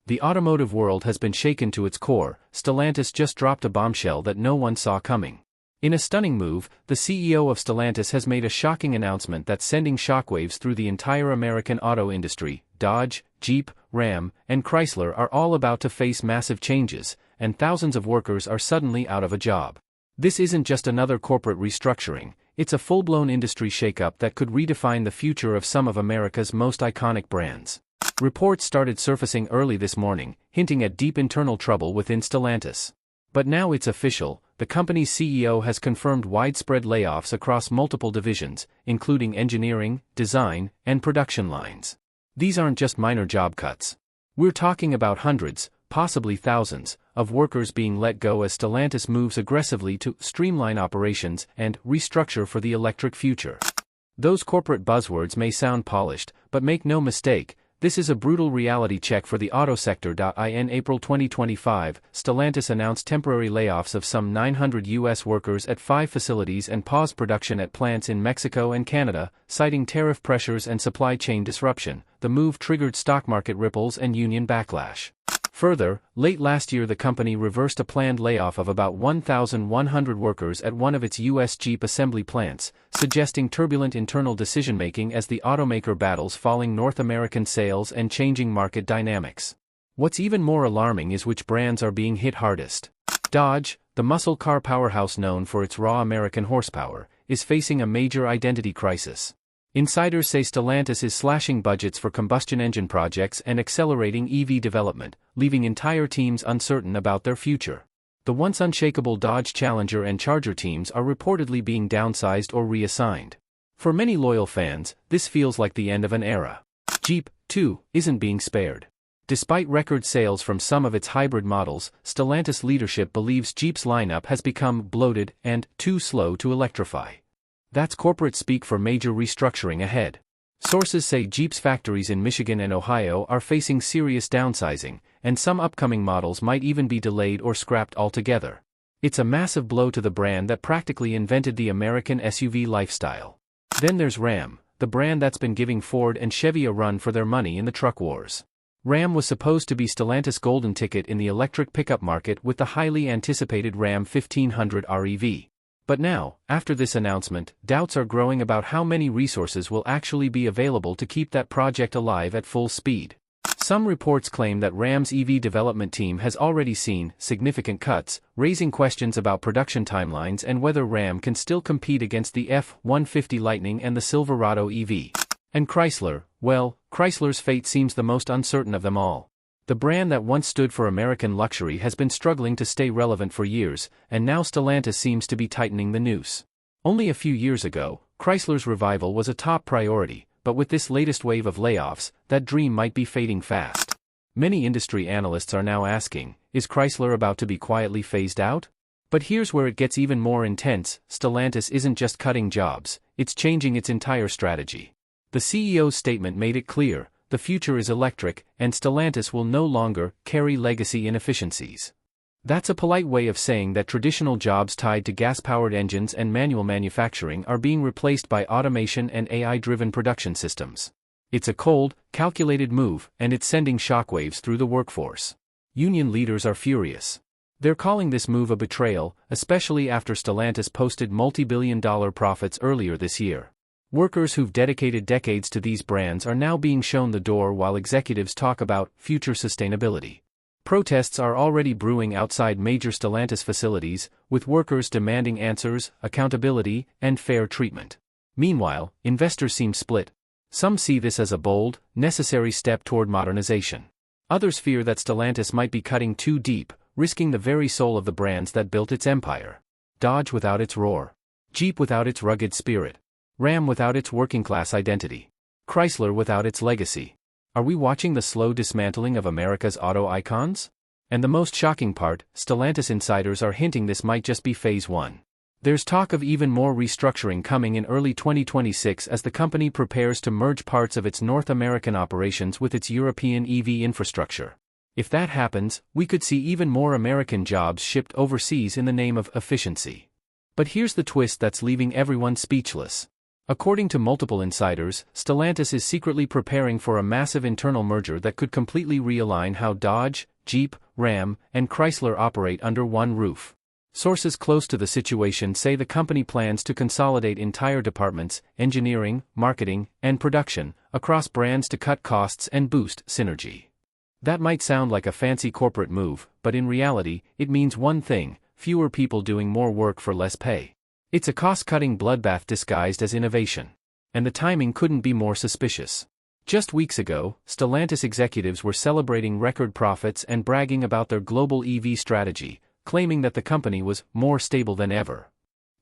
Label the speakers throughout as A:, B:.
A: The automotive world has been shaken to its core. Stellantis just dropped a bombshell that no one saw coming. In a stunning move, the CEO of Stellantis has made a shocking announcement that's sending shockwaves through the entire American auto industry. Dodge, Jeep, Ram, and Chrysler are all about to face massive changes, and thousands of workers are suddenly out of a job. This isn't just another corporate restructuring, it's a full-blown industry shakeup that could redefine the future of some of America's most iconic brands. Reports started surfacing early this morning, hinting at deep internal trouble within Stellantis. But now it's official, the company's CEO has confirmed widespread layoffs across multiple divisions, including engineering, design, and production lines. These aren't just minor job cuts. We're talking about hundreds, possibly thousands, of workers being let go as Stellantis moves aggressively to streamline operations and restructure for the electric future. Those corporate buzzwords may sound polished, but make no mistake, this is a brutal reality check for the auto sector. In April 2025, Stellantis announced temporary layoffs of some 900 U.S. workers at 5 facilities and paused production at plants in Mexico and Canada, citing tariff pressures and supply chain disruption. The move triggered stock market ripples and union backlash. Further, late last year the company reversed a planned layoff of about 1,100 workers at one of its U.S. Jeep assembly plants, suggesting turbulent internal decision-making as the automaker battles falling North American sales and changing market dynamics. What's even more alarming is which brands are being hit hardest. Dodge, the muscle car powerhouse known for its raw American horsepower, is facing a major identity crisis. Insiders say Stellantis is slashing budgets for combustion engine projects and accelerating EV development, leaving entire teams uncertain about their future. The once unshakable Dodge Challenger and Charger teams are reportedly being downsized or reassigned. For many loyal fans, this feels like the end of an era. Jeep, too, isn't being spared. Despite record sales from some of its hybrid models, Stellantis leadership believes Jeep's lineup has become bloated and too slow to electrify. That's corporate speak for major restructuring ahead. Sources say Jeep's factories in Michigan and Ohio are facing serious downsizing, and some upcoming models might even be delayed or scrapped altogether. It's a massive blow to the brand that practically invented the American SUV lifestyle. Then there's Ram, the brand that's been giving Ford and Chevy a run for their money in the truck wars. Ram was supposed to be Stellantis' golden ticket in the electric pickup market with the highly anticipated Ram 1500 REV. But now, after this announcement, doubts are growing about how many resources will actually be available to keep that project alive at full speed. Some reports claim that Ram's EV development team has already seen significant cuts, raising questions about production timelines and whether Ram can still compete against the F-150 Lightning and the Silverado EV. And Chrysler, well, Chrysler's fate seems the most uncertain of them all. The brand that once stood for American luxury has been struggling to stay relevant for years, and now Stellantis seems to be tightening the noose. Only a few years ago, Chrysler's revival was a top priority, but with this latest wave of layoffs, that dream might be fading fast. Many industry analysts are now asking, is Chrysler about to be quietly phased out? But here's where it gets even more intense. Stellantis isn't just cutting jobs, it's changing its entire strategy. The CEO's statement made it clear. The future is electric, and Stellantis will no longer carry legacy inefficiencies. That's a polite way of saying that traditional jobs tied to gas-powered engines and manual manufacturing are being replaced by automation and AI-driven production systems. It's a cold, calculated move, and it's sending shockwaves through the workforce. Union leaders are furious. They're calling this move a betrayal, especially after Stellantis posted multi-billion-dollar profits earlier this year. Workers who've dedicated decades to these brands are now being shown the door while executives talk about future sustainability. Protests are already brewing outside major Stellantis facilities, with workers demanding answers, accountability, and fair treatment. Meanwhile, investors seem split. Some see this as a bold, necessary step toward modernization. Others fear that Stellantis might be cutting too deep, risking the very soul of the brands that built its empire. Dodge without its roar. Jeep without its rugged spirit. Ram without its working-class identity. Chrysler without its legacy. Are we watching the slow dismantling of America's auto icons? And the most shocking part, Stellantis insiders are hinting this might just be phase one. There's talk of even more restructuring coming in early 2026 as the company prepares to merge parts of its North American operations with its European EV infrastructure. If that happens, we could see even more American jobs shipped overseas in the name of efficiency. But here's the twist that's leaving everyone speechless. According to multiple insiders, Stellantis is secretly preparing for a massive internal merger that could completely realign how Dodge, Jeep, Ram, and Chrysler operate under one roof. Sources close to the situation say the company plans to consolidate entire departments, engineering, marketing, and production, across brands to cut costs and boost synergy. That might sound like a fancy corporate move, but in reality, it means one thing: fewer people doing more work for less pay. It's a cost-cutting bloodbath disguised as innovation. And the timing couldn't be more suspicious. Just weeks ago, Stellantis executives were celebrating record profits and bragging about their global EV strategy, claiming that the company was more stable than ever.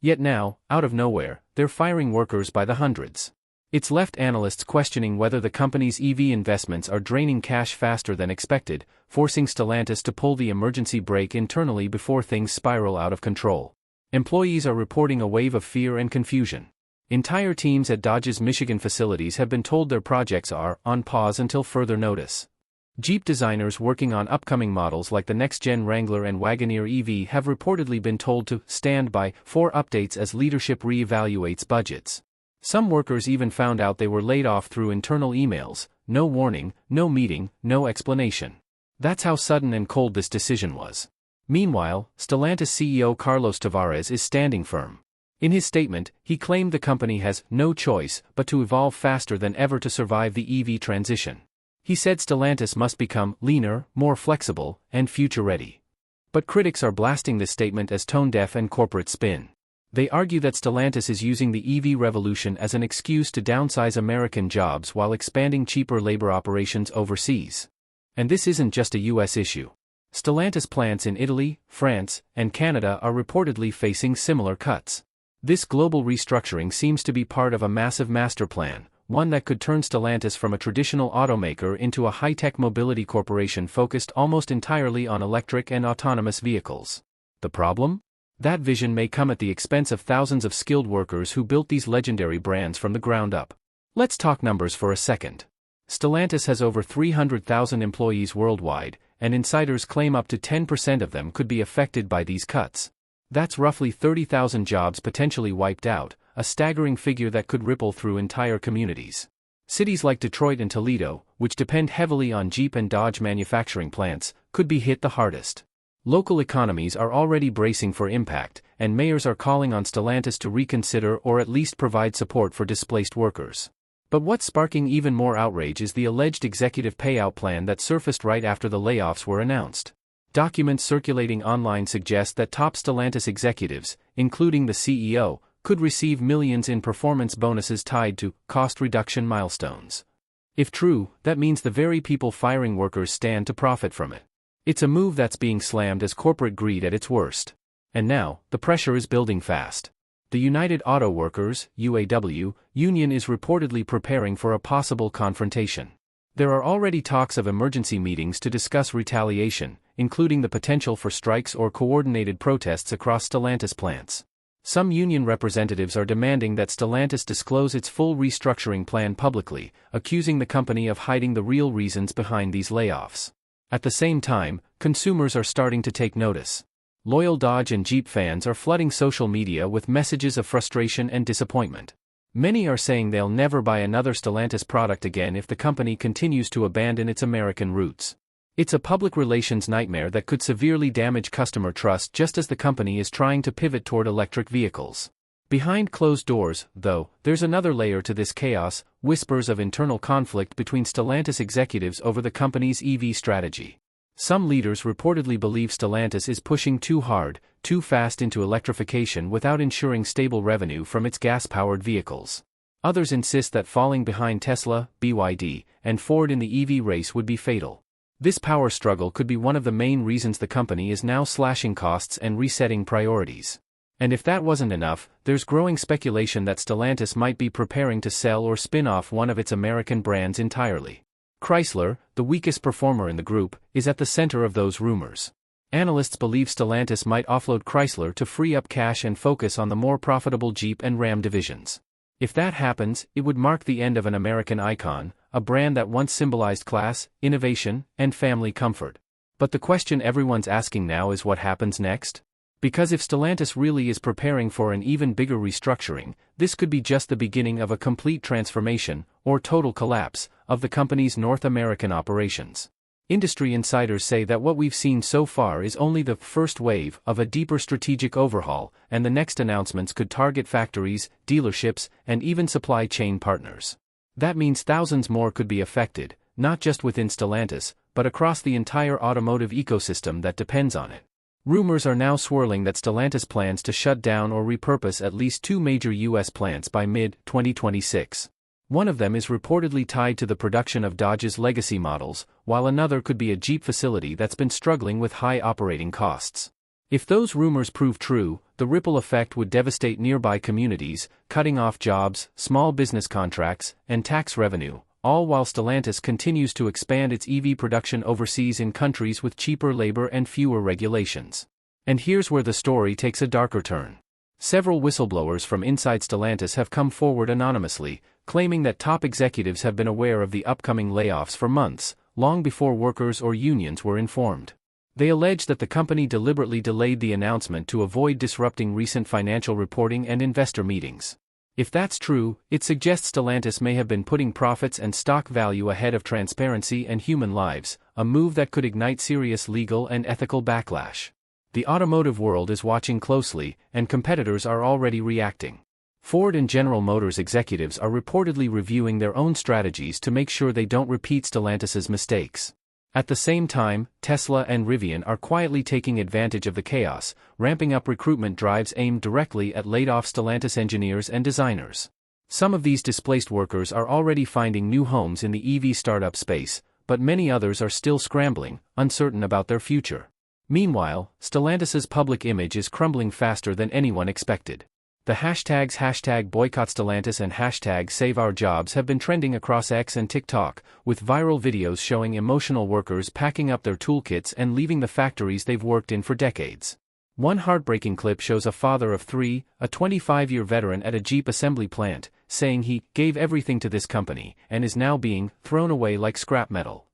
A: Yet now, out of nowhere, they're firing workers by the hundreds. It's left analysts questioning whether the company's EV investments are draining cash faster than expected, forcing Stellantis to pull the emergency brake internally before things spiral out of control. Employees are reporting a wave of fear and confusion. Entire teams at Dodge's Michigan facilities have been told their projects are on pause until further notice. Jeep designers working on upcoming models like the next-gen Wrangler and Wagoneer EV have reportedly been told to stand by for updates as leadership re-evaluates budgets. Some workers even found out they were laid off through internal emails, no warning, no meeting, no explanation. That's how sudden and cold this decision was. Meanwhile, Stellantis CEO Carlos Tavares is standing firm. In his statement, he claimed the company has no choice but to evolve faster than ever to survive the EV transition. He said Stellantis must become leaner, more flexible, and future-ready. But critics are blasting this statement as tone-deaf and corporate spin. They argue that Stellantis is using the EV revolution as an excuse to downsize American jobs while expanding cheaper labor operations overseas. And this isn't just a US issue. Stellantis plants in Italy, France, and Canada are reportedly facing similar cuts. This global restructuring seems to be part of a massive master plan, one that could turn Stellantis from a traditional automaker into a high-tech mobility corporation focused almost entirely on electric and autonomous vehicles. The problem? That vision may come at the expense of thousands of skilled workers who built these legendary brands from the ground up. Let's talk numbers for a second. Stellantis has over 300,000 employees worldwide, and insiders claim up to 10% of them could be affected by these cuts. That's roughly 30,000 jobs potentially wiped out, a staggering figure that could ripple through entire communities. Cities like Detroit and Toledo, which depend heavily on Jeep and Dodge manufacturing plants, could be hit the hardest. Local economies are already bracing for impact, and mayors are calling on Stellantis to reconsider or at least provide support for displaced workers. But what's sparking even more outrage is the alleged executive payout plan that surfaced right after the layoffs were announced. Documents circulating online suggest that top Stellantis executives, including the CEO, could receive millions in performance bonuses tied to cost reduction milestones. If true, that means the very people firing workers stand to profit from it. It's a move that's being slammed as corporate greed at its worst. And now, the pressure is building fast. The United Auto Workers (UAW) union is reportedly preparing for a possible confrontation. There are already talks of emergency meetings to discuss retaliation, including the potential for strikes or coordinated protests across Stellantis plants. Some union representatives are demanding that Stellantis disclose its full restructuring plan publicly, accusing the company of hiding the real reasons behind these layoffs. At the same time, consumers are starting to take notice. Loyal Dodge and Jeep fans are flooding social media with messages of frustration and disappointment. Many are saying they'll never buy another Stellantis product again if the company continues to abandon its American roots. It's a public relations nightmare that could severely damage customer trust just as the company is trying to pivot toward electric vehicles. Behind closed doors, though, there's another layer to this chaos: whispers of internal conflict between Stellantis executives over the company's EV strategy. Some leaders reportedly believe Stellantis is pushing too hard, too fast into electrification without ensuring stable revenue from its gas-powered vehicles. Others insist that falling behind Tesla, BYD, and Ford in the EV race would be fatal. This power struggle could be one of the main reasons the company is now slashing costs and resetting priorities. And if that wasn't enough, there's growing speculation that Stellantis might be preparing to sell or spin off one of its American brands entirely. Chrysler, the weakest performer in the group, is at the center of those rumors. Analysts believe Stellantis might offload Chrysler to free up cash and focus on the more profitable Jeep and Ram divisions. If that happens, it would mark the end of an American icon, a brand that once symbolized class, innovation, and family comfort. But the question everyone's asking now is what happens next? Because if Stellantis really is preparing for an even bigger restructuring, this could be just the beginning of a complete transformation, or total collapse, of the company's North American operations. Industry insiders say that what we've seen so far is only the first wave of a deeper strategic overhaul, and the next announcements could target factories, dealerships, and even supply chain partners. That means thousands more could be affected, not just within Stellantis, but across the entire automotive ecosystem that depends on it. Rumors are now swirling that Stellantis plans to shut down or repurpose at least 2 major U.S. plants by mid-2026. One of them is reportedly tied to the production of Dodge's legacy models, while another could be a Jeep facility that's been struggling with high operating costs. If those rumors prove true, the ripple effect would devastate nearby communities, cutting off jobs, small business contracts, and tax revenue, all while Stellantis continues to expand its EV production overseas in countries with cheaper labor and fewer regulations. And here's where the story takes a darker turn. Several whistleblowers from inside Stellantis have come forward anonymously, claiming that top executives have been aware of the upcoming layoffs for months, long before workers or unions were informed. They allege that the company deliberately delayed the announcement to avoid disrupting recent financial reporting and investor meetings. If that's true, it suggests Stellantis may have been putting profits and stock value ahead of transparency and human lives, a move that could ignite serious legal and ethical backlash. The automotive world is watching closely, and competitors are already reacting. Ford and General Motors executives are reportedly reviewing their own strategies to make sure they don't repeat Stellantis's mistakes. At the same time, Tesla and Rivian are quietly taking advantage of the chaos, ramping up recruitment drives aimed directly at laid-off Stellantis engineers and designers. Some of these displaced workers are already finding new homes in the EV startup space, but many others are still scrambling, uncertain about their future. Meanwhile, Stellantis's public image is crumbling faster than anyone expected. The hashtags #BoycottStellantis and #SaveOurJobs have been trending across X and TikTok, with viral videos showing emotional workers packing up their toolkits and leaving the factories they've worked in for decades. One heartbreaking clip shows a father of 3, a 25-year veteran at a Jeep assembly plant, saying he gave everything to this company and is now being thrown away like scrap metal.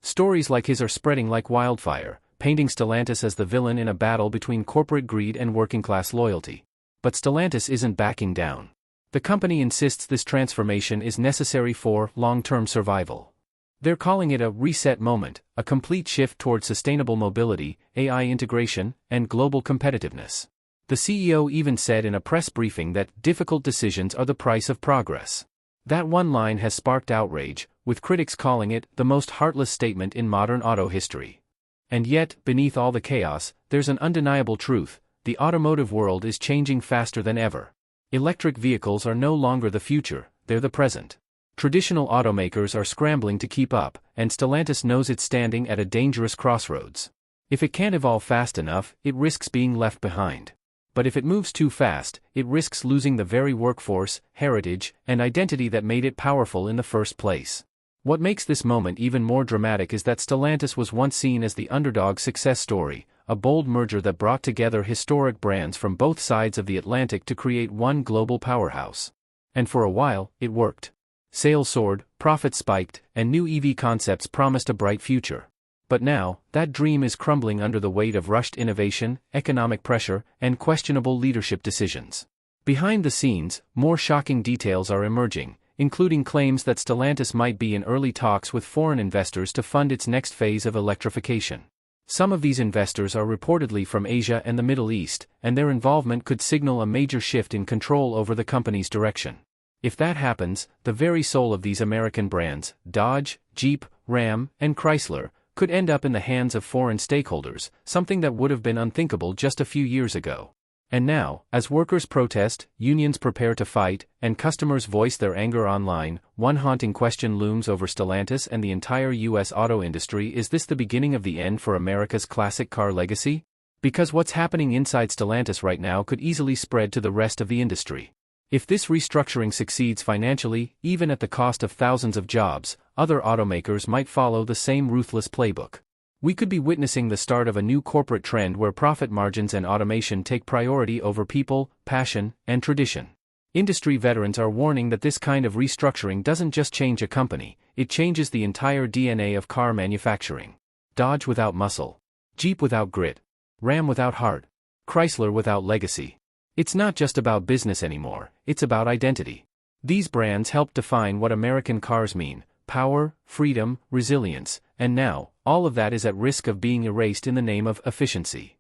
A: Stories like his are spreading like wildfire, painting Stellantis as the villain in a battle between corporate greed and working-class loyalty. But Stellantis isn't backing down. The company insists this transformation is necessary for long-term survival. They're calling it a reset moment, a complete shift towards sustainable mobility, AI integration, and global competitiveness. The CEO even said in a press briefing that difficult decisions are the price of progress. That one line has sparked outrage, with critics calling it the most heartless statement in modern auto history. And yet, beneath all the chaos, there's an undeniable truth: the automotive world is changing faster than ever. Electric vehicles are no longer the future, they're the present. Traditional automakers are scrambling to keep up, and Stellantis knows it's standing at a dangerous crossroads. If it can't evolve fast enough, it risks being left behind. But if it moves too fast, it risks losing the very workforce, heritage, and identity that made it powerful in the first place. What makes this moment even more dramatic is that Stellantis was once seen as the underdog success story, a bold merger that brought together historic brands from both sides of the Atlantic to create one global powerhouse. And for a while, it worked. Sales soared, profits spiked, and new EV concepts promised a bright future. But now, that dream is crumbling under the weight of rushed innovation, economic pressure, and questionable leadership decisions. Behind the scenes, more shocking details are emerging, including claims that Stellantis might be in early talks with foreign investors to fund its next phase of electrification. Some of these investors are reportedly from Asia and the Middle East, and their involvement could signal a major shift in control over the company's direction. If that happens, the very soul of these American brands, Dodge, Jeep, Ram, and Chrysler, could end up in the hands of foreign stakeholders, something that would have been unthinkable just a few years ago. And now, as workers protest, unions prepare to fight, and customers voice their anger online, one haunting question looms over Stellantis and the entire U.S. auto industry: is this the beginning of the end for America's classic car legacy? Because what's happening inside Stellantis right now could easily spread to the rest of the industry. If this restructuring succeeds financially, even at the cost of thousands of jobs, other automakers might follow the same ruthless playbook. We could be witnessing the start of a new corporate trend where profit margins and automation take priority over people, passion, and tradition. Industry veterans are warning that this kind of restructuring doesn't just change a company, it changes the entire DNA of car manufacturing. Dodge without muscle. Jeep without grit. Ram without heart. Chrysler without legacy. It's not just about business anymore, it's about identity. These brands help define what American cars mean: power, freedom, resilience, and now, all of that is at risk of being erased in the name of efficiency.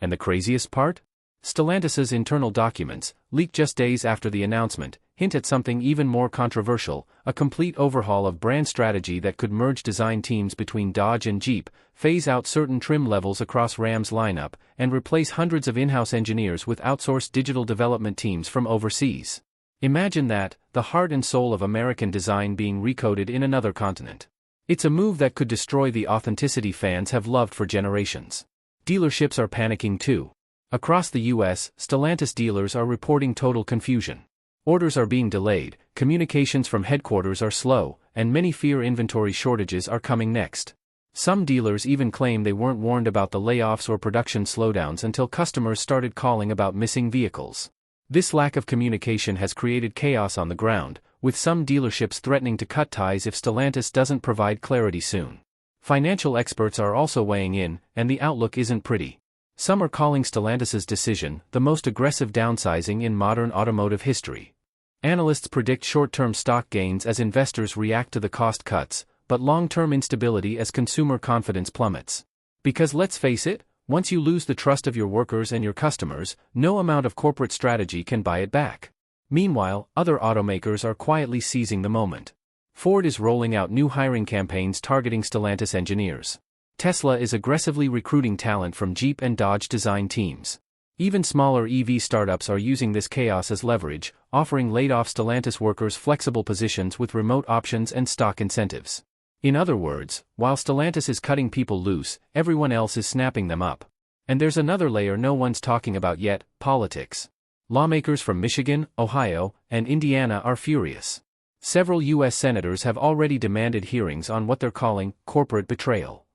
A: And the craziest part? Stellantis's internal documents, leaked just days after the announcement, hint at something even more controversial: a complete overhaul of brand strategy that could merge design teams between Dodge and Jeep, phase out certain trim levels across Ram's lineup, and replace hundreds of in-house engineers with outsourced digital development teams from overseas. Imagine that, the heart and soul of American design being recoded in another continent. It's a move that could destroy the authenticity fans have loved for generations. Dealerships are panicking too. Across the US, Stellantis dealers are reporting total confusion. Orders are being delayed, communications from headquarters are slow, and many fear inventory shortages are coming next. Some dealers even claim they weren't warned about the layoffs or production slowdowns until customers started calling about missing vehicles. This lack of communication has created chaos on the ground, with some dealerships threatening to cut ties if Stellantis doesn't provide clarity soon. Financial experts are also weighing in, and the outlook isn't pretty. Some are calling Stellantis's decision the most aggressive downsizing in modern automotive history. Analysts predict short-term stock gains as investors react to the cost cuts, but long-term instability as consumer confidence plummets. Because let's face it, once you lose the trust of your workers and your customers, no amount of corporate strategy can buy it back. Meanwhile, other automakers are quietly seizing the moment. Ford is rolling out new hiring campaigns targeting Stellantis engineers. Tesla is aggressively recruiting talent from Jeep and Dodge design teams. Even smaller EV startups are using this chaos as leverage, offering laid-off Stellantis workers flexible positions with remote options and stock incentives. In other words, while Stellantis is cutting people loose, everyone else is snapping them up. And there's another layer no one's talking about yet: politics. Lawmakers from Michigan, Ohio, and Indiana are furious. Several U.S. senators have already demanded hearings on what they're calling corporate betrayal.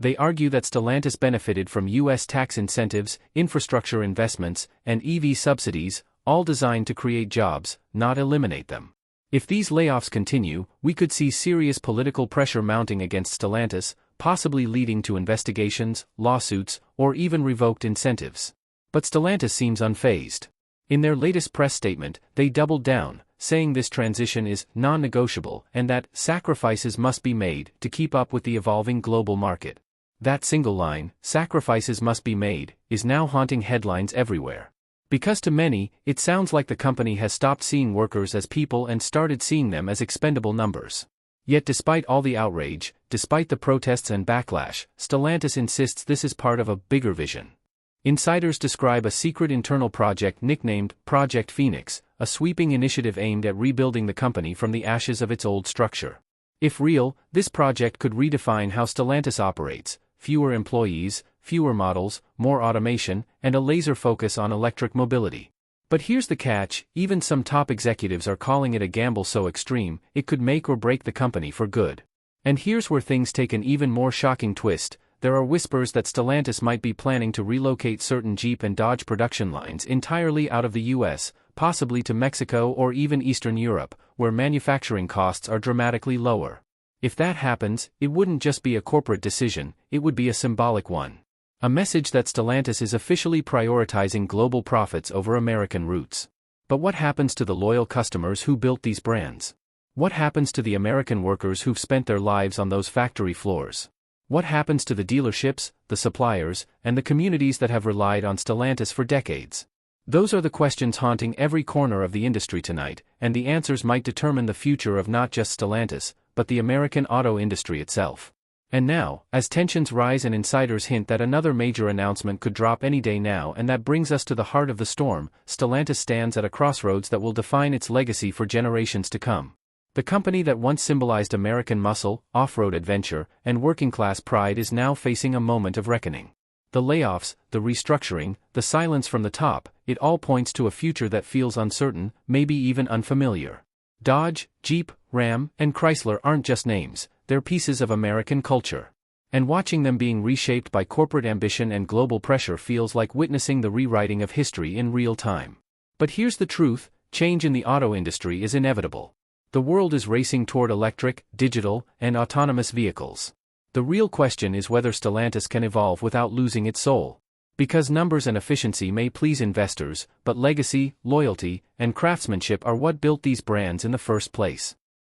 A: They argue that Stellantis benefited from U.S. tax incentives, infrastructure investments, and EV subsidies, all designed to create jobs, not eliminate them. If these layoffs continue, we could see serious political pressure mounting against Stellantis, possibly leading to investigations, lawsuits, or even revoked incentives. But Stellantis seems unfazed. In their latest press statement, they doubled down, saying this transition is non-negotiable and that sacrifices must be made to keep up with the evolving global market. That single line, "sacrifices must be made," is now haunting headlines everywhere. Because to many, it sounds like the company has stopped seeing workers as people and started seeing them as expendable numbers. Yet despite all the outrage, despite the protests and backlash, Stellantis insists this is part of a bigger vision. Insiders describe a secret internal project nicknamed Project Phoenix, a sweeping initiative aimed at rebuilding the company from the ashes of its old structure. If real, this project could redefine how Stellantis operates: fewer employees, fewer models, more automation, and a laser focus on electric mobility. But here's the catch: even some top executives are calling it a gamble so extreme, it could make or break the company for good. And here's where things take an even more shocking twist: there are whispers that Stellantis might be planning to relocate certain Jeep and Dodge production lines entirely out of the US, possibly to Mexico or even Eastern Europe, where manufacturing costs are dramatically lower. If that happens, it wouldn't just be a corporate decision, it would be a symbolic one. A message that Stellantis is officially prioritizing global profits over American roots. But what happens to the loyal customers who built these brands? What happens to the American workers who've spent their lives on those factory floors? What happens to the dealerships, the suppliers, and the communities that have relied on Stellantis for decades? Those are the questions haunting every corner of the industry tonight, and the answers might determine the future of not just Stellantis, but the American auto industry itself. And now, as tensions rise and insiders hint that another major announcement could drop any day now, and that brings us to the heart of the storm, Stellantis stands at a crossroads that will define its legacy for generations to come. The company that once symbolized American muscle, off-road adventure, and working-class pride is now facing a moment of reckoning. The layoffs, the restructuring, the silence from the top, it all points to a future that feels uncertain, maybe even unfamiliar. Dodge, Jeep, Ram, and Chrysler aren't just names, they're pieces of American culture. And watching them being reshaped by corporate ambition and global pressure feels like witnessing the rewriting of history in real time. But here's the truth: change in the auto industry is inevitable. The world is racing toward electric, digital, and autonomous vehicles. The real question is whether Stellantis can evolve without losing its soul. Because numbers and efficiency may please investors, but legacy, loyalty, and craftsmanship are what built these brands in the first place.